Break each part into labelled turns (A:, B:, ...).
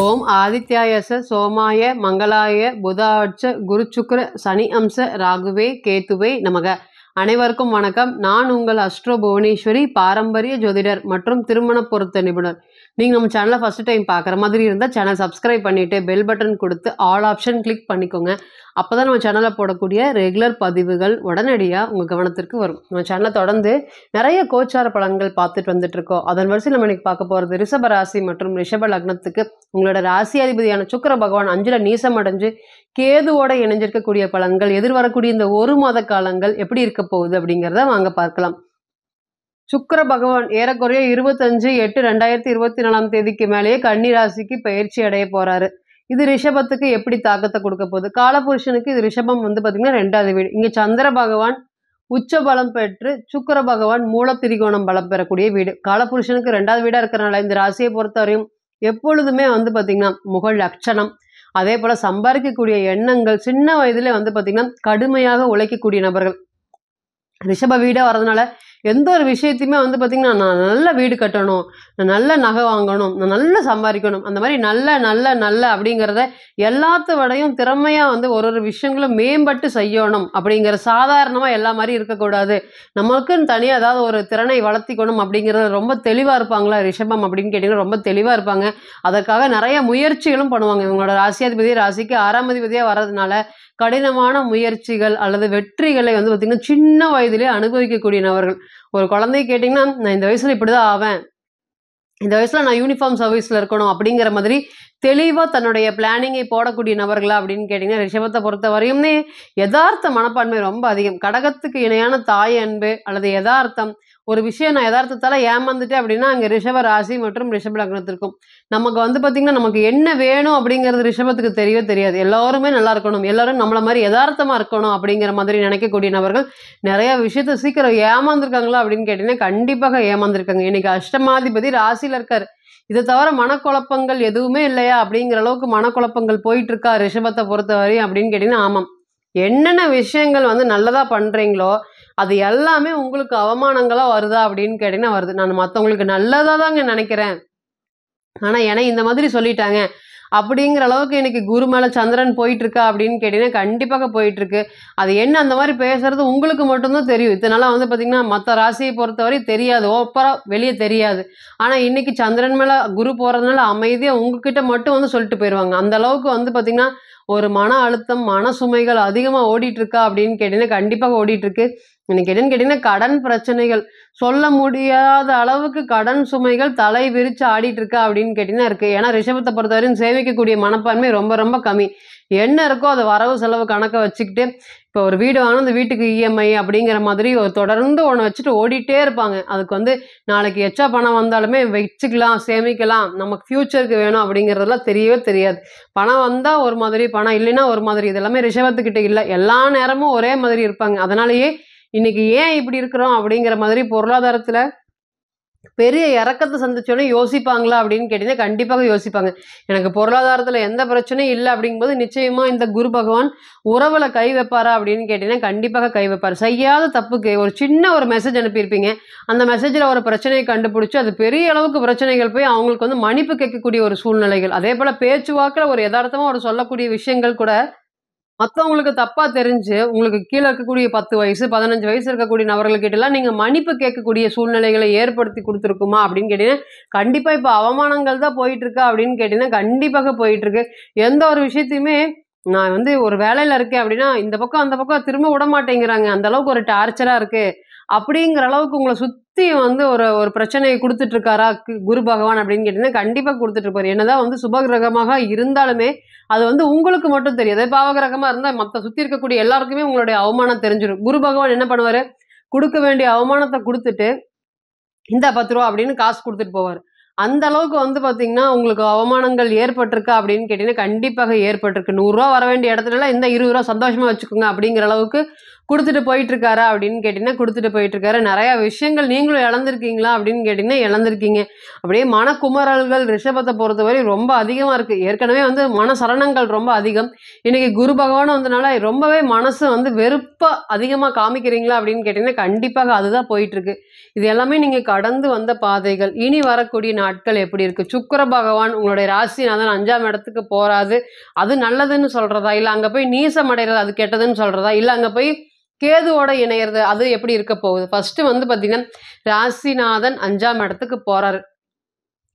A: ஓம் ஆதித்யாயச சோமாய மங்களாய புதாட்ச குரு சுக்ர சனி அம்ச ராகுவே கேத்துவே நமக. அனைவருக்கும் வணக்கம். நான் உங்கள் அஸ்ட்ரோ புவனேஸ்வரி, பாரம்பரிய ஜோதிடர் மற்றும் திருமண பொருத்த நிபுணர். நீங்கள் நம்ம சேனலை ஃபஸ்ட்டு டைம் பார்க்குற மாதிரி இருந்தால் சேனல் சப்ஸ்கிரைப் பண்ணிவிட்டு பெல் பட்டன் கொடுத்து ஆல் ஆப்ஷன் கிளிக் பண்ணிக்கோங்க. அப்போ தான் நம்ம சேனலில் போடக்கூடிய ரெகுலர் பதிவுகள் உடனடியாக உங்கள் கவனத்திற்கு வரும். நம்ம சேனலை தொடர்ந்து நிறைய கோச்சார பலன்கள் பார்த்துட்டு வந்துட்டுருக்கோம். அதன் வரிசையில் நம்ம இன்னைக்கு பார்க்க போகிறது ரிஷப ராசி மற்றும் ரிஷப லக்னத்துக்கு உங்களோட ராசி அதிபதியான சுக்கிர பகவான் 5ல் நீசம் அடைஞ்சு கேதுவோட இணைஞ்சிருக்கக்கூடிய பலன்கள், எதிர்வரக்கூடிய இந்த ஒரு மாத காலங்கள் எப்படி இருக்க போகுது அப்படிங்கிறத வாங்க பார்க்கலாம். சுக்கிர பகவான் ஏறக்குறைய 25/8/2024 மேலேயே கன்னி ராசிக்கு பயிற்சி அடைய போறாரு. இது ரிஷபத்துக்கு எப்படி தாக்கத்தை கொடுக்க போகுது? காலபுருஷனுக்கு இது ரிஷபம் பார்த்தீங்கன்னா 2வது வீடு. இங்க சந்திர பகவான் உச்ச பலம் பெற்று சுக்கிர பகவான் மூல திரிகோணம் பலம் பெறக்கூடிய வீடு. காலபுருஷனுக்கு 2வது வீடா இருக்கிறனால இந்த ராசியை பொறுத்தவரையும் எப்பொழுதுமே பார்த்தீங்கன்னா முகழ் லட்சணம், அதே போல சம்பாதிக்கக்கூடிய எண்ணங்கள், சின்ன வயதிலே பார்த்தீங்கன்னா கடுமையாக உழைக்கக்கூடிய நபர்கள். ரிஷப வீடாக வரதுனால எந்த ஒரு விஷயத்தையுமே பார்த்தீங்கன்னா நான் நல்ல வீடு கட்டணும், நான் நல்ல நகை வாங்கணும், நான் நல்லா சம்பாதிக்கணும், அந்த மாதிரி நல்ல அப்படிங்கிறத எல்லாத்த விடையும் திறமையாக ஒரு விஷயங்களும் மேம்பட்டு செய்யணும் அப்படிங்கிற சாதாரணமாக எல்லா மாதிரி இருக்கக்கூடாது. நம்மளுக்குன்னு தனியாக ஏதாவது ஒரு திறனை வளர்த்திக்கணும் அப்படிங்கிறத ரொம்ப தெளிவாக இருப்பாங்களா ரிஷபம் அப்படின்னு கேட்டிங்கன்னா ரொம்ப தெளிவாக இருப்பாங்க. அதற்காக நிறைய முயற்சிகளும் பண்ணுவாங்க. இவங்களோட ராசியாதிபதி ராசிக்கு 6ஆம் அதிபதியாக வர்றதுனால கடினமான முயற்சிகள் அல்லது வெற்றிகளை பார்த்திங்கன்னா சின்ன வயதிலே அனுபவிக்கக்கூடிய நபர்கள். ஒரு குழந்தைய கேட்டிங்கன்னா நான் இந்த வயசில் இப்படி தான் ஆவேன், இந்த வயசில் நான் யூனிஃபார்ம் சர்வீஸில் இருக்கணும் அப்படிங்கிற மாதிரி தெளிவாக தன்னுடைய பிளானிங்கை போடக்கூடிய நபர்களா அப்படின்னு கேட்டிங்கன்னா ரிஷபத்தை பொறுத்த வரையுமே யதார்த்த மனப்பான்மை ரொம்ப அதிகம். கடகத்துக்கு இணையான தாய் அன்பு அல்லது யதார்த்தம், ஒரு விஷயம் நான் யதார்த்தத்தால் ஏமாந்துட்டேன் அப்படின்னா அங்கே ரிஷப ராசி மற்றும் ரிஷப லக்னத்திற்கும் நமக்கு பார்த்திங்கன்னா நமக்கு என்ன வேணும் அப்படிங்கிறது ரிஷபத்துக்கு தெரியவே தெரியாது. எல்லாருமே நல்லா இருக்கணும், எல்லாரும் நம்மளை மாதிரி யதார்த்தமாக இருக்கணும் அப்படிங்கிற மாதிரி நினைக்கக்கூடிய நபர்கள் நிறைய விஷயத்த சீக்கிரம் ஏமாந்துருக்காங்களா அப்படின்னு கேட்டிங்கன்னா கண்டிப்பாக ஏமாந்துருக்காங்க. இன்னைக்கு அஷ்டமாதிபதி ராசியில் இருக்கார். இதை தவிர மனக்குழப்பங்கள் எதுவுமே இல்லையா அப்படிங்கிற அளவுக்கு மனக்குழப்பங்கள் போயிட்டு இருக்கா ரிஷபத்தை பொறுத்தவரை அப்படின்னு கேட்டிங்கன்னா ஆமாம். என்னென்ன விஷயங்கள் நல்லதாக பண்ணுறீங்களோ அது எல்லாமே உங்களுக்கு அவமானங்களாக வருதா அப்படின்னு கேட்டிங்கன்னா வருது. நான் மற்றவங்களுக்கு நல்லதாக தாங்க நினைக்கிறேன், ஆனால் ஏன்னா இந்த மாதிரி சொல்லிட்டாங்க அப்படிங்கிற அளவுக்கு எனக்கு குரு மேலே சந்திரன் போயிட்டுருக்கா அப்படின்னு கேட்டிங்கன்னா கண்டிப்பாக போயிட்டுருக்கு. அது என்ன அந்த மாதிரி பேசுறது உங்களுக்கு மட்டும்தான் தெரியும். இதனால் பார்த்திங்கன்னா மற்ற ராசியை பொறுத்தவரை தெரியாது, ஓப்பராக வெளியே தெரியாது. ஆனால் இன்றைக்கி சந்திரன் மேலே குரு போகிறதுனால அமைதியாக உங்ககிட்ட மட்டும் சொல்லிட்டு போயிடுவாங்க. அந்த அளவுக்கு பார்த்திங்கன்னா ஒரு மன அழுத்தம், மன சுமைகள் அதிகமாக ஓடிட்டுருக்கா அப்படின்னு கேட்டிங்கன்னா கண்டிப்பாக ஓடிட்டுருக்கு. இன்னைக்கு என்னன்னு கேட்டிங்கன்னா கடன் பிரச்சனைகள், சொல்ல முடியாத அளவுக்கு கடன் சுமைகள் தலை விரித்து ஆடிட்டு இருக்கா அப்படின்னு கேட்டிங்கன்னா இருக்குது. ஏன்னா ரிஷபத்தை பொறுத்தவரையும் சேமிக்கக்கூடிய மனப்பான்மை ரொம்ப ரொம்ப கம்மி. என்ன இருக்கோ அதை வரவு செலவு கணக்கை வச்சுக்கிட்டு இப்போ ஒரு வீடு வாங்கினா அந்த வீட்டுக்கு இஎம்ஐ அப்படிங்கிற மாதிரி தொடர்ந்து ஒன்று வச்சுட்டு ஓடிட்டே இருப்பாங்க. அதுக்கு நாளைக்கு எச்சா பணம் வந்தாலுமே வச்சுக்கலாம், சேமிக்கலாம், நமக்கு ஃப்யூச்சருக்கு வேணும் அப்படிங்கிறதெல்லாம் தெரியவே தெரியாது. பணம் வந்தால் ஒரு மாதிரி, பணம் இல்லைன்னா ஒரு மாதிரி. இதெல்லாமே ரிஷபத்துக்கிட்ட இல்லை. எல்லா நேரமும் ஒரே மாதிரி இருப்பாங்க. அதனாலேயே இன்னைக்கு ஏன் இப்படி இருக்கிறோம் அப்படிங்கிற மாதிரி பொருளாதாரத்தில் பெரிய இறக்கத்தை சந்திச்சோன்னே யோசிப்பாங்களா அப்படின்னு கேட்டிங்கன்னா கண்டிப்பாக யோசிப்பாங்க. எனக்கு பொருளாதாரத்தில் எந்த பிரச்சனையும் இல்லை அப்படிங்கும்போது நிச்சயமாக இந்த குரு பகவான் உறவில் கை வைப்பாரா அப்படின்னு கேட்டிங்கன்னா கண்டிப்பாக கை வைப்பார். செய்யாத தப்புக்கு ஒரு சின்ன ஒரு மெசேஜ் அனுப்பியிருப்பீங்க, அந்த மெசேஜில் ஒரு பிரச்சனையை கண்டுபிடிச்சி அது பெரிய அளவுக்கு பிரச்சனைகள் போய் அவங்களுக்கு மன்னிப்பு கேட்கக்கூடிய ஒரு சூழ்நிலைகள், அதே போல் பேச்சுவாக்கில் ஒரு யதார்த்தமாக ஒரு சொல்லக்கூடிய விஷயங்கள் கூட மற்றவங்களுக்கு தப்பாக தெரிஞ்சு உங்களுக்கு கீழே இருக்கக்கூடிய 10 வயசு 15 வயசு இருக்கக்கூடிய நபர்கள்கிட்டலாம் நீங்கள் மன்னிப்பு கேட்கக்கூடிய சூழ்நிலைகளை ஏற்படுத்தி கொடுத்துருக்குமா அப்படின்னு கேட்டிங்கன்னா கண்டிப்பாக இப்போ அவமானங்கள் தான் போயிட்டுருக்கா அப்படின்னு கேட்டிங்கன்னா கண்டிப்பாக போயிட்டுருக்கு. எந்த ஒரு விஷயத்தையுமே நான் ஒரு வேலையில் இருக்கேன் அப்படின்னா இந்த பக்கம் அந்த பக்கம் திரும்ப விட மாட்டேங்கிறாங்க, அந்த அளவுக்கு ஒரு டார்ச்சராக இருக்குது அப்படிங்கிற அளவுக்கு உங்களை சுற்றி ஒரு ஒரு பிரச்சனையை கொடுத்துட்ருக்காரா குரு பகவான் அப்படின்னு கேட்டிங்கன்னா கண்டிப்பாக கொடுத்துட்ருப்பார். என்னதான் சுபகிரகமாக இருந்தாலுமே அது உங்களுக்கு மட்டும் தெரியாது. பாவகிரகமாக இருந்தால் மற்ற சுற்றி இருக்கக்கூடிய எல்லாருக்குமே உங்களுடைய அவமானம் தெரிஞ்சிடும். குரு பகவான் என்ன பண்ணுவார், கொடுக்க வேண்டிய அவமானத்தை கொடுத்துட்டு இந்த 10 ரூபா அப்படின்னு காசு கொடுத்துட்டு போவார். அந்த அளவுக்கு பார்த்திங்கன்னா உங்களுக்கு அவமானங்கள் ஏற்பட்டிருக்கா அப்படின்னு கேட்டிங்கன்னா கண்டிப்பாக ஏற்பட்டிருக்கு. 100 ரூபா வர வேண்டிய இடத்துல இந்த 20 ரூபா சந்தோஷமாக வச்சுக்கோங்க அப்படிங்கிற அளவுக்கு குடுத்துட்டு போயிட்டுருக்காரா அப்படின்னு கேட்டீங்கன்னா, குடுத்துட்டு போயிட்டுருக்காரு. நெறையா விஷயங்கள் நீங்களும் இழந்திருக்கீங்களா அப்படின்னு கேட்டீங்கன்னா, இழந்திருக்கீங்க. அப்படியே மனக்குமறல்கள் ரிஷபத்த பொறுத்தவரை ரொம்ப அதிகமா இருக்கு. ஏற்கனவே வந்து மனசலனங்கள் ரொம்ப அதிகம். இன்னைக்கு குரு பகவானும் வந்தனால ரொம்பவே மனசு வந்து வெறுப்பா அதிகமா காமிக்கிறீங்களா அப்படின்னு கேட்டீங்கன்னா, கண்டிப்பாக அதுதான் போயிட்டுருக்கு. இது எல்லாமே நீங்க கடந்து வந்த பாதைகள். இனி வரக்கூடிய நாட்கள் எப்படி இருக்கு? சுக்கிர பகவான் உங்களுடைய ராசிநாதன் 5ஆம் இடத்துக்கு போறாரு. அது நல்லதுன்னு சொல்றதா? இல்ல அங்க போய் நீசம் அடைறது அது கெட்டதுன்னு சொல்றதா? இல்ல அங்க போய் கேதுவோட இணையறது அது எப்படி இருக்க போகுது? ஃபர்ஸ்ட்டு வந்து பார்த்தீங்கன்னா, ராசிநாதன் 5ஆம் இடத்துக்கு போறாரு.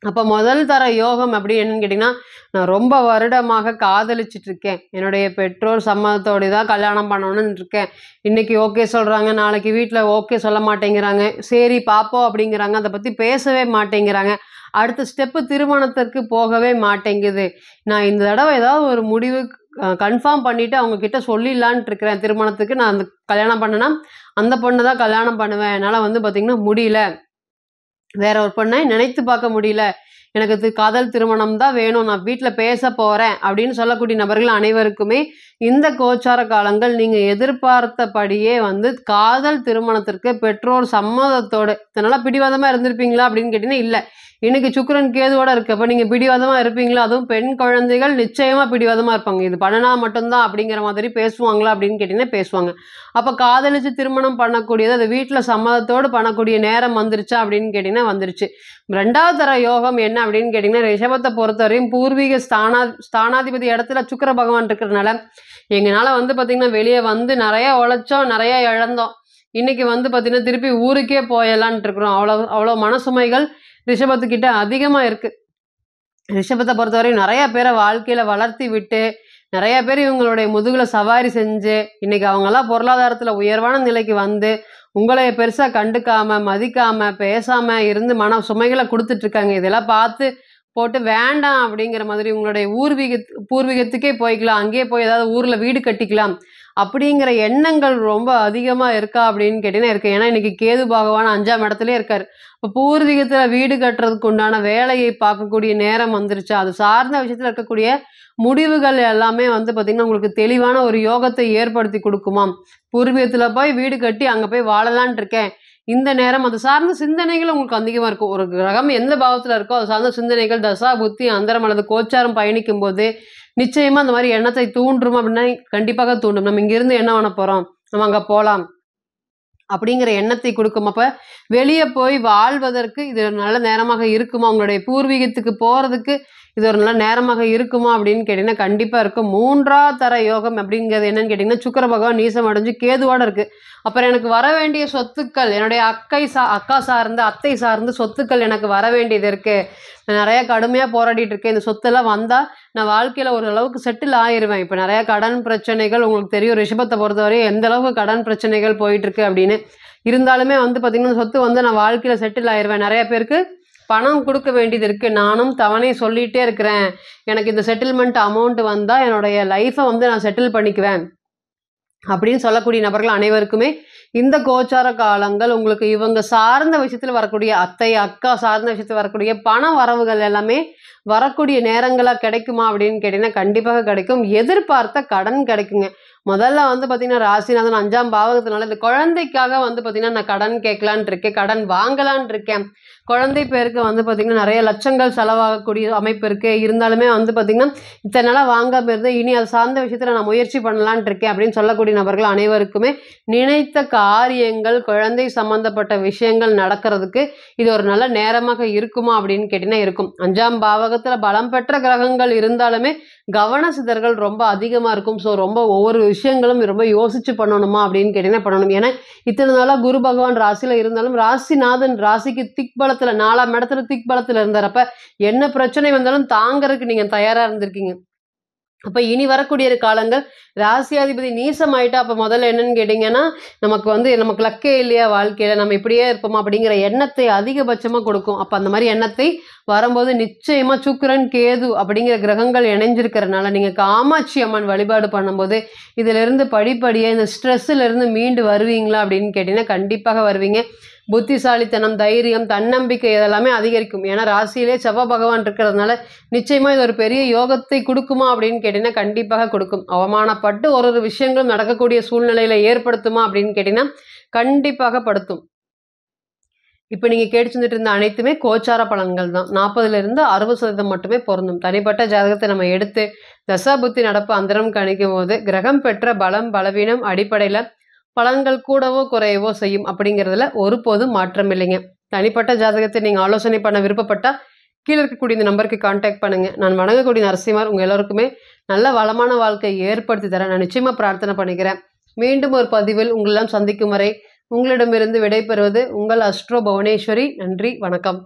A: அப்ப முதல் தர யோகம் அப்படி என்னன்னு கேட்டீங்கன்னா, நான் ரொம்ப வருடமாக காதலிச்சுட்டு இருக்கேன். என்னுடைய பெற்றோர் சம்மதத்தோட தான் கல்யாணம் பண்ணணும்னு இருக்கேன். இன்னைக்கு ஓகே சொல்றாங்க, நாளைக்கு வீட்ல ஓகே சொல்ல மாட்டேங்கிறாங்க. சரி பார்ப்போம் அப்படிங்கிறாங்க. அத பத்தி பேசவே மாட்டேங்கிறாங்க. அடுத்த ஸ்டெப்பு திருமணத்திற்கு போகவே மாட்டேங்குது. நான் இந்த தடவ ஏதாவது ஒரு முடிவு கன்ஃபார்ம் பண்ணிட்டு அவங்க கிட்ட சொல்லிடலான்ட்டு இருக்கிறேன். திருமணத்துக்கு நான் அந்த கல்யாணம் பண்ணேன்னா, அந்த பொண்ண தான் கல்யாணம் பண்ணுவேன். என்னால வந்து பார்த்தீங்கன்னா முடியல. வேற ஒரு பொண்ணை நினைத்து பார்க்க முடியல. எனக்கு காதல் திருமணம் தான் வேணும். நான் வீட்ல பேச போறேன் அப்படின்னு சொல்லக்கூடிய நபர்கள் அனைவருக்குமே இந்த கோச்சார காலங்கள் நீங்க எதிர்பார்த்தபடியே வந்து காதல் திருமணத்திற்கு பெற்றோர் சம்மதத்தோடு இதனால பிடிவாதமா இருந்திருப்பீங்களா அப்படின்னு கேட்டீங்கன்னா இல்ல. இன்னைக்கு சுக்கிரன் கேதுவோட இருக்கு. அப்ப நீங்க பிடிவாதமா இருப்பீங்களா? அதுவும் பெண் குழந்தைகள் நிச்சயமா பிடிவாதமா இருப்பாங்க. இது பண்ணுனா மட்டும்தான் அப்படிங்கிற மாதிரி பேசுவாங்களா அப்படின்னு கேட்டீங்கன்னா பேசுவாங்க. அப்ப காதலிச்சு திருமணம் பண்ணக்கூடியது அது வீட்ல சம்மதத்தோடு பண்ணக்கூடிய நேரம் வந்துருச்சா அப்படின்னு கேட்டீங்கன்னா வந்துருச்சு. 2வது தர யோகம் என்ன அப்படின்னு கேட்டீங்கன்னா, ரிஷபத்தை பொறுத்தவரையும் பூர்வீக ஸ்தானாதிபதி இடத்துல சுக்கிர பகவான் இருக்கிறதுனால, எங்கனால வந்து பார்த்தீங்கன்னா, வெளிய வந்து நெறைய உழைச்சோம், நெறைய இழந்தோம். இன்னைக்கு வந்து பார்த்தீங்கன்னா, திருப்பி ஊருக்கே போயலான்ட்டு இருக்கிறோம். அவ்வளோ மனசுமைகள் ரிஷபத்துக்கிட்ட அதிகமா இருக்கு. ரிஷபத்தை பொறுத்தவரையும் நெறைய பேர வாழ்க்கையில வளர்த்தி விட்டு, நெறைய பேர் இவங்களுடைய முதுகுல சவாரி செஞ்சு, இன்னைக்கு அவங்கலாம் பொருளாதாரத்துல உயர்வான நிலைக்கு வந்து, உங்கள பெருசா கண்டுக்காம, மதிக்காம, பேசாம இருந்து மன சுமைகள குடுத்துட்டுருக்காங்க. இதெல்லாம் பார்த்து போட்டு வேண்டாம் அப்படிங்கிற மாதிரி உங்களுடைய பூர்வீகத்துக்கே போய்க்கலாம். அங்கேயே போய் ஏதாவது ஊர்ல வீடு கட்டிக்கலாம். அப்படிங்கிற எண்ணங்கள் ரொம்ப அதிகமா இருக்கா அப்படின்னு கேட்டீங்கன்னா இருக்கு. ஏன்னா இன்னைக்கு கேது பகவான் 5ஆம் இடத்திலேயே இருக்காரு. இப்போ பூர்வீகத்துல வீடு கட்டுறதுக்கு உண்டான வேலையை பார்க்கக்கூடிய நேரம் வந்துருச்சு. அது சார்ந்த விஷயத்துல இருக்கக்கூடிய முடிவுகள் எல்லாமே வந்து பார்த்தீங்கன்னா, உங்களுக்கு தெளிவான ஒரு யோகத்தை ஏற்படுத்தி குடுக்குமாம். பூர்வீகத்துல போய் வீடு கட்டி அங்க போய் வாழலான்ட்டு இருக்கேன். இந்த நேரம் அது சார்ந்த சிந்தனைகள் உங்களுக்கு அதிகமா இருக்கும். ஒரு கிரகம் எந்த பாவத்துல இருக்கோ, அது சார்ந்த சிந்தனைகள் தசா, புத்தி, அந்தரம் அல்லது கோச்சாரம் பயணிக்கும்போது, நிச்சயமா அந்த மாரி எண்ணத்தை தூண்டும் அப்படின்னா, கண்டிப்பாக தூண்டும். நம்ம இங்கிருந்து என்ன பண்ண போறோம்? நம்ம அங்க போலாம். அப்படிங்கிற எண்ணத்தை குடுக்கும். அப்ப வெளிய போய் வாழ்வதற்கு இது ஒரு நல்ல நேரமாக இருக்குமா? உங்களுடைய பூர்வீகத்துக்கு போறதுக்கு இது ஒரு நல்ல நேரமாக இருக்குமா? அப்படின்னு கேட்டீங்கன்னா, கண்டிப்பா இருக்கும். 3ஆவது தர யோகம் அப்படிங்கிறது என்னன்னு கேட்டீங்கன்னா, சுக்கிர பகவான் நீசம் அடைஞ்சு கேதுவோட இருக்கு. அப்புறம் எனக்கு வர வேண்டிய சொத்துக்கள், என்னுடைய அக்கா சார்ந்த, அத்தை சார்ந்த சொத்துக்கள் எனக்கு வர வேண்டியது இருக்கு. நான் நெறைய கடுமையா போராடிட்டு இருக்கேன். இந்த சொத்தெல்லாம் வந்தா, நான் வாழ்க்கையில ஓரளவுக்கு செட்டில் ஆயிருவேன். இப்ப நெறைய கடன் பிரச்சனைகள் உங்களுக்கு தெரியும். ரிஷபத்த பொறுத்தவரையும் எந்த அளவுக்கு கடன் பிரச்சனைகள் போயிட்டுருக்கு அப்படின்னு. இருந்தாலுமே வந்து பார்த்தீங்கன்னா, சொத்து வந்து நான் வாழ்க்கையில செட்டில் ஆயிருவேன். நெறைய பேருக்கு பணம் குடுக்க வேண்டியது இருக்கு. நானும் தவணை சொல்லிட்டே இருக்கிறேன். எனக்கு இந்த செட்டில்மெண்ட் அமௌண்ட் வந்தா, என்னுடைய லைஃப வந்து நான் செட்டில் பண்ணிக்குவேன். அப்படின்னு சொல்லக்கூடிய நபர்கள் அனைவருக்குமே இந்த கோச்சார காலங்கள் உங்களுக்கு இவங்க சார்ந்த விஷயத்துல வரக்கூடிய அத்தை, அக்கா சார்ந்த விஷயத்துல வரக்கூடிய பண வரவுகள் எல்லாமே வரக்கூடிய நேரங்களா கிடைக்குமா அப்படின்னு கேட்டீங்கன்னா, கண்டிப்பாக கிடைக்கும். எதிர்பார்த்த கடன் கிடைக்குங்க. முதல்ல வந்து பார்த்தீங்கன்னா, ராசிநாதன் 5ஆம் பாவகத்தினால இந்த குழந்தைக்காக வந்து பார்த்தீங்கன்னா, நான் கடன் கேட்கலான்ட்டு இருக்கேன். கடன் வாங்கலான்ட்டு இருக்கேன். குழந்தை பேருக்கு வந்து பார்த்தீங்கன்னா, நெறைய லட்சங்கள் செலவாகக்கூடிய அமைப்பு இருக்கு. இருந்தாலுமே வந்து பார்த்தீங்கன்னா, இத்தன நாளா வாங்காம இருந்தேன். இனி அது சார்ந்த விஷயத்துல நான் முயற்சி பண்ணலான்ட்டு இருக்கேன் அப்படின்னு சொல்லக்கூடிய நபர்கள் அனைவருக்குமே நினைத்த காரியங்கள், குழந்தை சம்பந்தப்பட்ட விஷயங்கள் நடக்கிறதுக்கு இது ஒரு நல்ல நேரமாக இருக்குமா அப்படின்னு கேட்டீங்கன்னா இருக்கும். 5ஆம் பாவகத்துல பலம் பெற்ற கிரகங்கள் இருந்தாலுமே கவன சிதறல் ரொம்ப அதிகமா இருக்கும். ஸோ ரொம்ப ஒவ்வொரு விஷயங்களும் ரொம்ப யோசிச்சு பண்ணணுமா அப்படின்னு கேட்டீங்கன்னா பண்ணணும். ஏன்னா இத்தனை நாளா குரு பகவான் ராசியில இருந்தாலும் ராசிநாதன் ராசிக்கு திக்பலத்துல 4ஆம் இடத்துல திக்பலத்துல இருந்தாரப்ப என்ன பிரச்சனை வந்தாலும் தாங்கறதுக்கு நீங்க தயாரா இருந்திருக்கீங்க. அப்ப இனி வரக்கூடிய காலங்கள் ராசியாதிபதி நீசம் ஆயிட்டா அப்ப முதல்ல என்னன்னு கேட்டீங்கன்னா, நமக்கு லக்கே இல்லையா வாழ்க்கையில, நம்ம இப்படியே இருப்போமா அப்படிங்கிற எண்ணத்தை அதிகபட்சமா கொடுக்கும். அப்ப அந்த மாதிரி எண்ணத்தை வரும்போது நிச்சயமா சுக்கிரன், கேது அப்படிங்கிற கிரகங்கள் இணைஞ்சிருக்கிறதுனால நீங்க காமாட்சி அம்மன் வழிபாடு பண்ணும்போது இதுல இருந்து படிப்படியா இந்த ஸ்ட்ரெஸ்ல இருந்து மீண்டு வருவீங்களா அப்படின்னு கேட்டீங்கன்னா கண்டிப்பாக வருவீங்க. புத்திசாலித்தனம், தைரியம், தன்னம்பிக்கை இதெல்லாமே அதிகரிக்கும். ஏன்னா ராசியிலே செவ்வாய் பகவான் இருக்கிறதுனால நிச்சயமா இது ஒரு பெரிய யோகத்தை கொடுக்குமா அப்படின்னு கேட்டீங்கன்னா கண்டிப்பாக கொடுக்கும். அவமானப்பட்டு ஒரு விஷயங்களும் நடக்கக்கூடிய சூழ்நிலையில ஏற்படுத்துமா அப்படின்னு கேட்டீங்கன்னா கண்டிப்பாக படுத்தும். இப்போ நீங்கள் கேட்டு செஞ்சுட்டு இருந்த அனைத்துமே கோச்சார பலன்கள் தான். 40லிருந்து 60% மட்டுமே பொருந்தும். தனிப்பட்ட ஜாதகத்தை நம்ம எடுத்து தசா புத்தி நடப்பு அந்தரம் கணிக்கும் போது கிரகம் பெற்ற பலம் பலவீனம் அடிப்படையில் பலன்கள் கூடவோ குறையவோ செய்யும் அப்படிங்கிறதுல ஒருபோதும் மாற்றம் இல்லைங்க. தனிப்பட்ட ஜாதகத்தை நீங்கள் ஆலோசனை பண்ண விருப்பப்பட்டால் கீழே இருக்கக்கூடிய இந்த நம்பருக்கு கான்டாக்ட் பண்ணுங்கள். நான் வணங்கக்கூடிய நரசிம்மர் உங்கள் எல்லோருக்குமே நல்ல வளமான வாழ்க்கையை ஏற்படுத்தி தரேன் நான் நிச்சயமாக பிரார்த்தனை பண்ணிக்கிறேன். மீண்டும் ஒரு பதிவில் உங்களெல்லாம் சந்திக்கும் வரை உங்களிடமிருந்து விடைபெறுவது உங்கள் அஸ்ட்ரோ புவனேஸ்வரி. நன்றி, வணக்கம்.